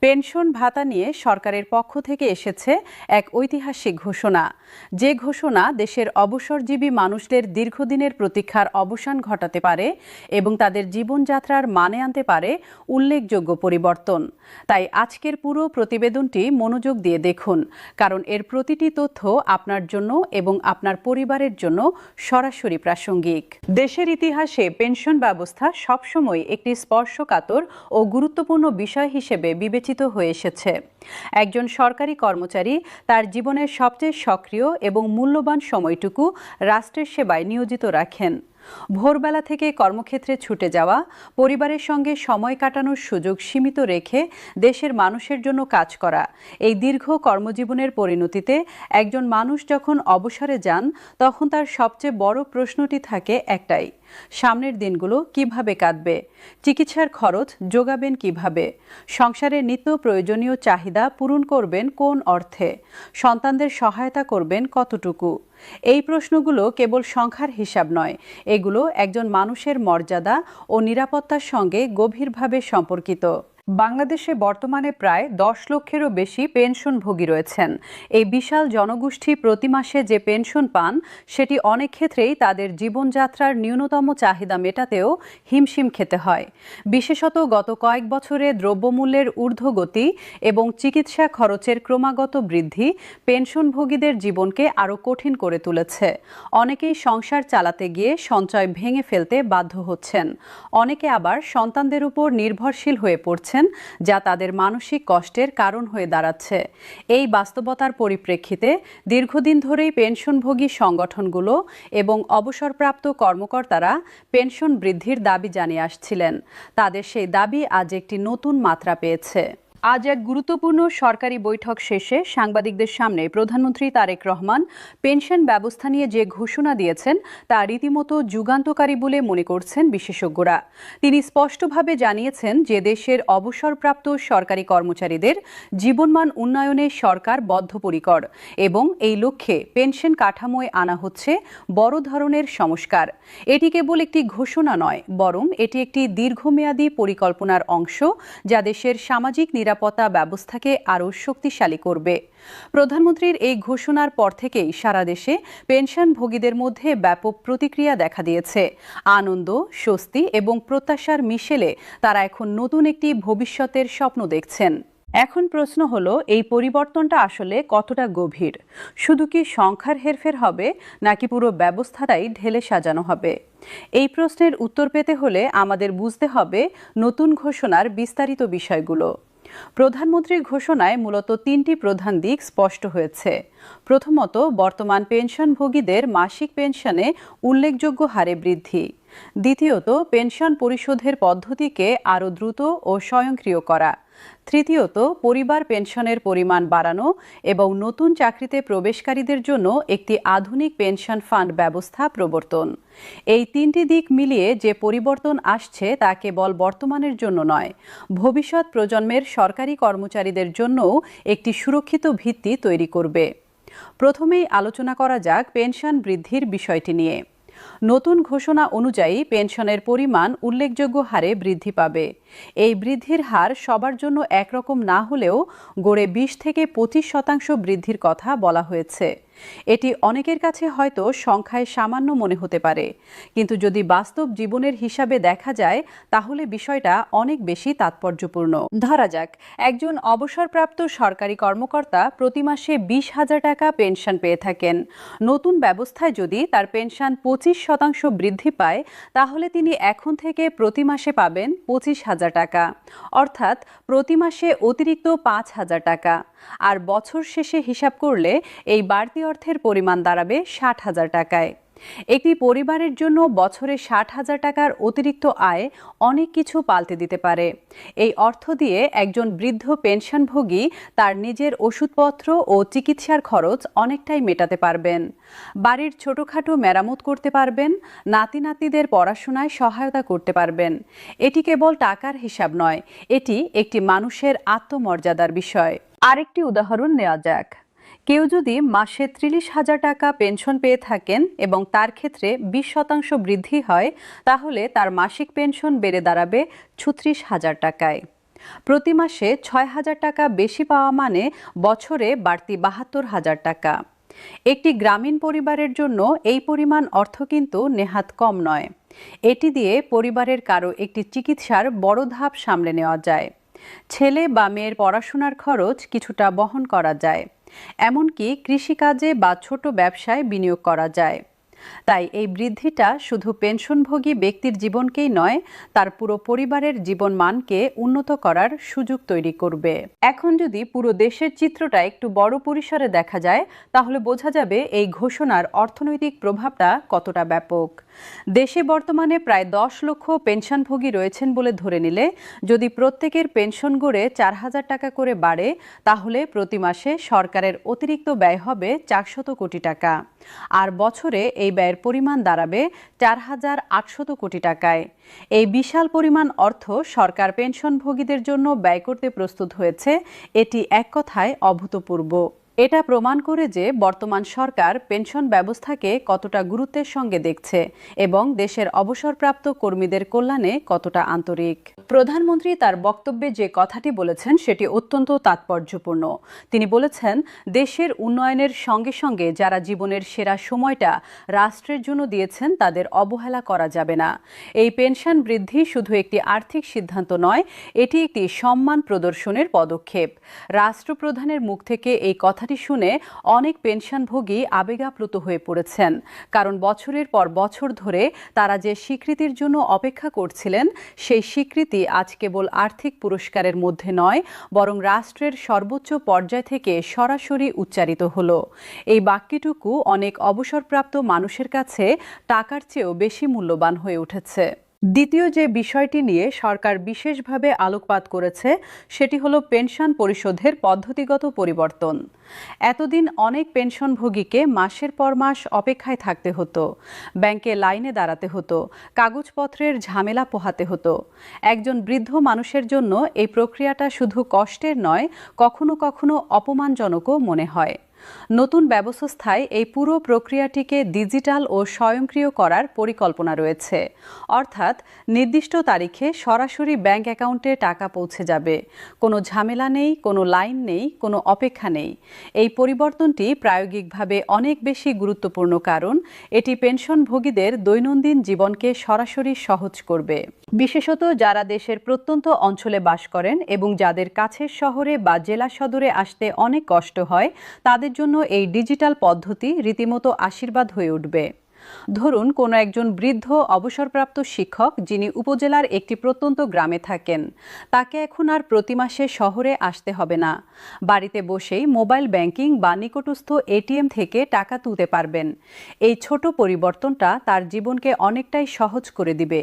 Pension ভাতা নিয়ে সরকারের পক্ষ থেকে এসেছে এক ঐতিহাসিক ঘোষণা, যে ঘোষণা দেশের অবসরজীবী মানুষদের দীর্ঘদিনের প্রতীক্ষার অবসান ঘটাতে পারে এবং তাদের জীবনযাত্রার মানে আনতে পারে উল্লেখযোগ্য পরিবর্তন। তাই আজকের পুরো প্রতিবেদনটি মনোযোগ দিয়ে দেখুন, কারণ এর প্রতিটি তথ্য আপনার জন্য এবং আপনার পরিবারের জন্য সরাসরি প্রাসঙ্গিক। দেশের ইতিহাসে পেনশন ব্যবস্থা সবসময় একটি স্পর্শকাতর ও গুরুত্বপূর্ণ বিষয় হিসেবে বিবেচিত হয়ে এসেছে। একজন সরকারি কর্মচারী তার জীবনের সবচেয়ে সক্রিয় এবং মূল্যবান সময়টুকু রাষ্ট্রের সেবায় নিয়োজিত রাখেন। ভোরবেলা থেকে কর্মক্ষেত্রে ছুটে যাওয়া, পরিবারের সঙ্গে সময় কাটানোর সুযোগ সীমিত রেখে দেশের মানুষের জন্য কাজ করা, এই দীর্ঘ কর্মজীবনের পরিণতিতে একজন মানুষ যখন অবসরে যান, তখন তার সবচেয়ে বড় প্রশ্নটি থাকে একটাই: সামনের দিনগুলো কিভাবে কাটবে? চিকিৎসার খরচ যোগাবেন কিভাবে? সংসারের নিত্য প্রয়োজনীয় চাহিদা পূরণ করবেন কোন অর্থে? সন্তানদের সহায়তা করবেন কতটুকু? এই প্রশ্নগুলো কেবল সংখ্যার হিসাব নয়, এগুলো একজন মানুষের মর্যাদা ও নিরাপত্তার সঙ্গে গভীরভাবে সম্পর্কিত। বাংলাদেশে বর্তমানে প্রায় 10 লক্ষেরও বেশি পেনশনভোগী রয়েছেন। এই বিশাল জনগোষ্ঠী প্রতি মাসে যে পেনশন পান, সেটি অনেক ক্ষেত্রেই তাদের জীবনযাত্রার ন্যূনতম চাহিদা মেটাতেও হিমশিম খেতে হয়। বিশেষত গত কয়েক বছরে দ্রব্যমূল্যের ঊর্ধ্বগতি এবং চিকিৎসা খরচের ক্রমাগত বৃদ্ধি পেনশনভোগীদের জীবনকে আরও কঠিন করে তুলেছে। অনেকেই সংসার চালাতে গিয়ে সঞ্চয় ভেঙে ফেলতে বাধ্য হচ্ছেন। অনেকে আবার সন্তানদের উপর নির্ভরশীল হয়ে পড়ছেন, যা তাদের মানসিক কষ্টের কারণ হয়ে দাঁড়াচ্ছে। এই বাস্তবতার পরিপ্রেক্ষিতে দীর্ঘদিন ধরেই পেনশনভোগী সংগঠনগুলো এবং অবসরপ্রাপ্ত কর্মকর্তারা পেনশন বৃদ্ধির দাবি জানিয়ে আসছিলেন। তাদের সেই দাবি আজ একটি নতুন মাত্রা পেয়েছে। আজ এক গুরুত্বপূর্ণ সরকারি বৈঠক শেষে সাংবাদিকদের সামনে প্রধানমন্ত্রী তারেক রহমান পেনশন ব্যবস্থা নিয়ে যে ঘোষণা দিয়েছেন, তা রীতিমতো যুগান্তকারী বলে মনে করছেন বিশেষজ্ঞরা। তিনি স্পষ্টভাবে জানিয়েছেন যে দেশের অবসরপ্রাপ্ত সরকারি কর্মচারীদের জীবনমান উন্নয়নে সরকার বদ্ধপরিকর এবং এই লক্ষ্যে পেনশন কাঠামোয় আনা হচ্ছে বড় ধরনের সংস্কার। এটি কেবল একটি ঘোষণা নয়, বরং এটি একটি দীর্ঘমেয়াদী পরিকল্পনার অংশ, যা দেশের সামাজিক নিরাপত্তা ব্যবস্থাকে আরও শক্তিশালী করবে। প্রধানমন্ত্রীর এই ঘোষণার পর থেকেই সারা দেশে পেনশনভোগীদের মধ্যে ব্যাপক প্রতিক্রিয়া দেখা দিয়েছে। আনন্দ, স্বস্তি এবং প্রত্যাশার মিশেলে তারা এখন নতুন একটি ভবিষ্যতের স্বপ্ন দেখছেন। এখন প্রশ্ন হলো, এই পরিবর্তনটা আসলে কতটা গভীর? শুধু কি সংখ্যার হেরফের হবে, নাকি পুরো ব্যবস্থাটাই ঢেলে সাজানো হবে? এই প্রশ্নের উত্তর পেতে হলে আমাদের বুঝতে হবে নতুন ঘোষণার বিস্তারিত বিষয়গুলো। প্রধানমন্ত্রীর ঘোষণায় মূলত 3টি প্রধান দিক স্পষ্ট হয়েছে। প্রথমত, বর্তমান পেনশনভোগীদের মাসিক পেনশনে উল্লেখযোগ্য হারে বৃদ্ধি। দ্বিতীয়ত, পেনশন পরিশোধের পদ্ধতিকে আরও দ্রুত ও স্বয়ংক্রিয় করা। তৃতীয়ত, পরিবার পেনশনের পরিমাণ বাড়ানো এবং নতুন চাকরিতে প্রবেশকারীদের জন্য একটি আধুনিক পেনশন ফান্ড ব্যবস্থা প্রবর্তন। এই 3টি দিক মিলিয়ে যে পরিবর্তন আসছে, তা কেবল বর্তমানের জন্য নয়, ভবিষ্যৎ প্রজন্মের সরকারি কর্মচারীদের জন্যও একটি সুরক্ষিত ভিত্তি তৈরি করবে। প্রথমেই আলোচনা করা যাক পেনশন বৃদ্ধির বিষয়টি নিয়ে। নতুন ঘোষণা অনুযায়ী পেনশনের পরিমাণ উল্লেখযোগ্য হারে বৃদ্ধি পাবে। এই বৃদ্ধির হার সবার জন্য একরকম না হলেও গড়ে 20 থেকে 25% বৃদ্ধির কথা বলা হয়েছে। এটি অনেকের কাছে হয়তো সংখ্যায় সামান্য মনে হতে পারে, কিন্তু যদি বাস্তব জীবনের হিসাবে দেখা যায়, তাহলে বিষয়টা অনেক বেশি তাৎপর্যপূর্ণ। ধরা যাক, একজন অবসরপ্রাপ্ত সরকারি কর্মকর্তা প্রতি মাসে 20,000 টাকা পেনশন পেয়ে থাকেন। নতুন ব্যবস্থায় যদি তার পেনশন 25% বৃদ্ধি পায়, তাহলে তিনি এখন থেকে প্রতি মাসে পাবেন 25,000 টাকা, অর্থাৎ প্রতি মাসে অতিরিক্ত 5,000 টাকা। আর বছর শেষে হিসাব করলে এই বাড়তি অর্থের পরিমাণ দাঁড়াবে 60,000 টাকায়। একটি পরিবারের জন্য বছরে 60,000 টাকার অতিরিক্ত আয় অনেক কিছু পাল্টে দিতে পারে। এই অর্থ দিয়ে একজন বৃদ্ধ পেনশনভোগী তার নিজের ওষুধপত্র ও চিকিৎসার খরচ অনেকটাই মেটাতে পারবেন। বাড়ির ছোটখাটো মেরামত করতে পারবেন, নাতি নাতনিদের পড়াশোনায় সহায়তা করতে পারবেন। এটি কেবল টাকার হিসাব নয়, এটি একটি মানুষের আত্মমর্যাদার বিষয়। আরেকটি উদাহরণ নেওয়া যাক। কেউ যদি মাসে 30,000 টাকা পেনশন পেয়ে থাকেন এবং তার ক্ষেত্রে 20% বৃদ্ধি হয়, তাহলে তার মাসিক পেনশন বেড়ে দাঁড়াবে 36,000 টাকায়। প্রতি মাসে ৬,০০০ টাকা বেশি পাওয়া মানে বছরে বাড়তি ৭২,০০০ টাকা। একটি গ্রামীণ পরিবারের জন্য এই পরিমাণ অর্থ কিন্তু নেহাত কম নয়। এটি দিয়ে পরিবারের কারো একটি চিকিৎসার বড় ধাপ সামলে নেওয়া যায়। ছেলে বা মেয়ের পড়াশোনার খরচ কিছুটা বহন করা যায়। এমনকি কৃষিকাজে বা ছোট ব্যবসায় বিনিয়োগ করা যায়। তাই এই বৃদ্ধিটা শুধু পেনশনভোগী ব্যক্তির জীবনকেই নয়, তার পুরো পরিবারের জীবনমানকে উন্নত করার সুযোগ তৈরি করবে। এখন যদি পুরো দেশের চিত্রটা একটু বড় পরিসরে দেখা যায়, তাহলে বোঝা যাবে এই ঘোষণার অর্থনৈতিক প্রভাবটা কতটা ব্যাপক। দেশে বর্তমানে প্রায় ১০ লক্ষ পেনশনভোগী রয়েছেন বলে ধরে নিলে যদি প্রত্যেকের পেনশন গড়ে ৪,০০০ টাকা করে বাড়ে, তাহলে প্রতি মাসে সরকারের অতিরিক্ত ব্যয় হবে ৪০০ কোটি টাকা। আর বছরে এই ব্যয়ের পরিমাণ দাঁড়াবে ৪,৮০০ কোটি টাকায়। এই বিশাল পরিমাণ অর্থ সরকার পেনশনভোগীদের জন্য ব্যয় করতে প্রস্তুত হয়েছে, এটি এক কথায় অভূতপূর্ব। এটা প্রমাণ করে যে বর্তমান সরকার পেনশন ব্যবস্থাকে কতটা গুরুত্বের সঙ্গে দেখছে এবং দেশের অবসরপ্রাপ্ত কর্মীদের কল্যাণে কতটা আন্তরিক। প্রধানমন্ত্রী তার বক্তব্যে যে কথাটি বলেছেন সেটি অত্যন্ত তাৎপর্যপূর্ণ। তিনি বলেছেন, দেশের উন্নয়নের সঙ্গে সঙ্গে যারা জীবনের সেরা সময়টা রাষ্ট্রের জন্য দিয়েছেন তাদের অবহেলা করা যাবে না। এই পেনশন বৃদ্ধি শুধু একটি আর্থিক সিদ্ধান্ত নয়, এটি একটি সম্মান প্রদর্শনের পদক্ষেপ। রাষ্ট্রপ্রধানের মুখ থেকে এই কথা শুনে অনেক পেনশনভোগী আবেগাপ্লুত হয়ে পড়েছেন, কারণ বছরের পর বছর ধরে তারা যে স্বীকৃতির জন্য অপেক্ষা করছিলেন, সেই স্বীকৃতি আজ কেবল আর্থিক পুরস্কারের মধ্যে নয়, বরং রাষ্ট্রের সর্বোচ্চ পর্যায় থেকে সরাসরি উচ্চারিত হলো। এই বাক্যটুকু অনেক অবসরপ্রাপ্ত মানুষের কাছে টাকার চেয়েও বেশি মূল্যবান হয়ে উঠেছে। দ্বিতীয় যে বিষয়টি নিয়ে সরকার বিশেষভাবে আলোকপাত করেছে সেটি হলো পেনশন পরিশোধের পদ্ধতিগত পরিবর্তন। এতদিন অনেক পেনশনভোগীকে মাসের পর মাস অপেক্ষায় থাকতে হতো, ব্যাংকে লাইনে দাঁড়াতে হতো, কাগজপত্রের ঝামেলা পোহাতে হতো। একজন বৃদ্ধ মানুষের জন্য এই প্রক্রিয়াটা শুধু কষ্টের নয়, কখনো কখনো অপমানজনকও মনে হয়। নতুন ব্যবস্থায় এই পুরো প্রক্রিয়াটিকে ডিজিটাল ও স্বয়ংক্রিয় করার পরিকল্পনা রয়েছে। অর্থাৎ নির্দিষ্ট তারিখে সরাসরি ব্যাংক অ্যাকাউন্টে টাকা পৌঁছে যাবে। কোনো ঝামেলা নেই, কোনো লাইন নেই, কোনো অপেক্ষা নেই। এই পরিবর্তনটি প্রায়োগিকভাবে অনেক বেশি গুরুত্বপূর্ণ, কারণ এটি পেনশনভোগীদের দৈনন্দিন জীবনকে সরাসরি সহজ করবে। বিশেষত যারা দেশের প্রত্যন্ত অঞ্চলে বাস করেন এবং যাদের কাছের শহরে বা জেলা সদরে আসতে অনেক কষ্ট হয়, তাদের জন্য এই ডিজিটাল পদ্ধতি রীতিমতো আশীর্বাদ হয়ে উঠবে। ধরুন, কোনো একজন বৃদ্ধ অবসরপ্রাপ্ত শিক্ষক যিনি উপজেলার একটি প্রত্যন্ত গ্রামে থাকেন, তাকে এখন আর প্রতি মাসে শহরে আসতে হবে না। বাড়িতে বসেই মোবাইল ব্যাংকিং বা নিকটস্থ এটিএম থেকে টাকা তুলতে পারবেন। এই ছোট পরিবর্তনটা তার জীবনকে অনেকটাই সহজ করে দিবে।